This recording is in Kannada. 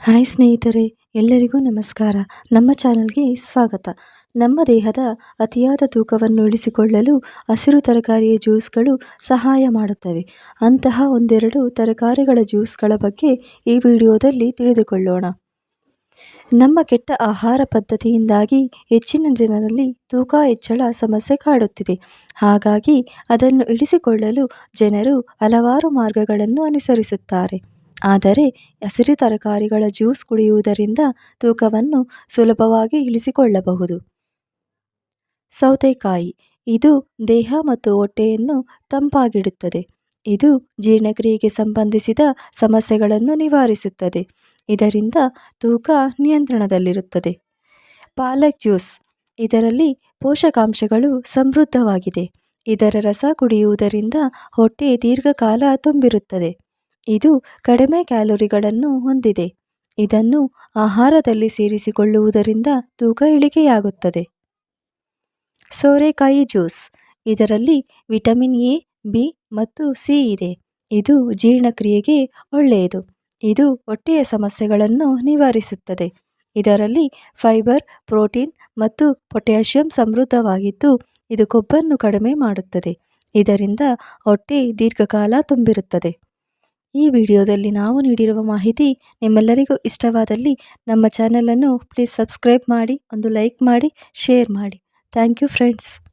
ಹಾಯ್ ಸ್ನೇಹಿತರೆ, ಎಲ್ಲರಿಗೂ ನಮಸ್ಕಾರ. ನಮ್ಮ ಚಾನಲ್ಗೆ ಸ್ವಾಗತ. ನಮ್ಮ ದೇಹದ ಅತಿಯಾದ ತೂಕವನ್ನು ಇಳಿಸಿಕೊಳ್ಳಲು ಹಸಿರು ತರಕಾರಿಯ ಜ್ಯೂಸ್ಗಳು ಸಹಾಯ ಮಾಡುತ್ತವೆ. ಅಂತಹ ಒಂದೆರಡು ತರಕಾರಿಗಳ ಜ್ಯೂಸ್ಗಳ ಬಗ್ಗೆ ಈ ವಿಡಿಯೋದಲ್ಲಿ ತಿಳಿದುಕೊಳ್ಳೋಣ. ನಮ್ಮ ಕೆಟ್ಟ ಆಹಾರ ಪದ್ಧತಿಯಿಂದಾಗಿ ಹೆಚ್ಚಿನ ಜನರಲ್ಲಿ ತೂಕ ಹೆಚ್ಚಳ ಸಮಸ್ಯೆ ಕಾಡುತ್ತಿದೆ. ಹಾಗಾಗಿ ಅದನ್ನು ಇಳಿಸಿಕೊಳ್ಳಲು ಜನರು ಹಲವಾರು ಮಾರ್ಗಗಳನ್ನು ಅನುಸರಿಸುತ್ತಾರೆ. ಆದರೆ ಹಸಿರು ತರಕಾರಿಗಳ ಜ್ಯೂಸ್ ಕುಡಿಯುವುದರಿಂದ ತೂಕವನ್ನು ಸುಲಭವಾಗಿ ಇಳಿಸಿಕೊಳ್ಳಬಹುದು. ಸೌತೆಕಾಯಿ ಇದು ದೇಹ ಮತ್ತು ಹೊಟ್ಟೆಯನ್ನು ತಂಪಾಗಿಡುತ್ತದೆ. ಇದು ಜೀರ್ಣಕ್ರಿಯೆಗೆ ಸಂಬಂಧಿಸಿದ ಸಮಸ್ಯೆಗಳನ್ನು ನಿವಾರಿಸುತ್ತದೆ. ಇದರಿಂದ ತೂಕ ನಿಯಂತ್ರಣದಲ್ಲಿರುತ್ತದೆ. ಪಾಲಕ್ ಜ್ಯೂಸ್ ಇದರಲ್ಲಿ ಪೋಷಕಾಂಶಗಳು ಸಮೃದ್ಧವಾಗಿದೆ. ಇದರ ರಸ ಕುಡಿಯುವುದರಿಂದ ಹೊಟ್ಟೆ ದೀರ್ಘಕಾಲ ತುಂಬಿರುತ್ತದೆ. ಇದು ಕಡಿಮೆ ಕ್ಯಾಲೋರಿಗಳನ್ನು ಹೊಂದಿದೆ. ಇದನ್ನು ಆಹಾರದಲ್ಲಿ ಸೇರಿಸಿಕೊಳ್ಳುವುದರಿಂದ ತೂಕ ಇಳಿಕೆಯಾಗುತ್ತದೆ. ಸೋರೆಕಾಯಿ ಜ್ಯೂಸ್ ಇದರಲ್ಲಿ ವಿಟಮಿನ್ ಎ, ಬಿ ಮತ್ತು ಸಿ ಇದೆ. ಇದು ಜೀರ್ಣಕ್ರಿಯೆಗೆ ಒಳ್ಳೆಯದು. ಇದು ಹೊಟ್ಟೆಯ ಸಮಸ್ಯೆಗಳನ್ನು ನಿವಾರಿಸುತ್ತದೆ. ಇದರಲ್ಲಿ ಫೈಬರ್, ಪ್ರೋಟೀನ್ ಮತ್ತು ಪೊಟ್ಯಾಷಿಯಂ ಸಮೃದ್ಧವಾಗಿದ್ದು ಇದು ಕೊಬ್ಬನ್ನು ಕಡಿಮೆ ಮಾಡುತ್ತದೆ. ಇದರಿಂದ ಹೊಟ್ಟೆ ದೀರ್ಘಕಾಲ ತುಂಬಿರುತ್ತದೆ. ಈ ವಿಡಿಯೋದಲ್ಲಿ ನಾವು ನೀಡಿರುವ ಮಾಹಿತಿ ನಿಮ್ಮೆಲ್ಲರಿಗೂ ಇಷ್ಟವಾದಲ್ಲಿ ನಮ್ಮ ಚಾನಲನ್ನು ಪ್ಲೀಸ್ ಸಬ್ಸ್ಕ್ರೈಬ್ ಮಾಡಿ, ಒಂದು ಲೈಕ್ ಮಾಡಿ, ಶೇರ್ ಮಾಡಿ. Thank you friends.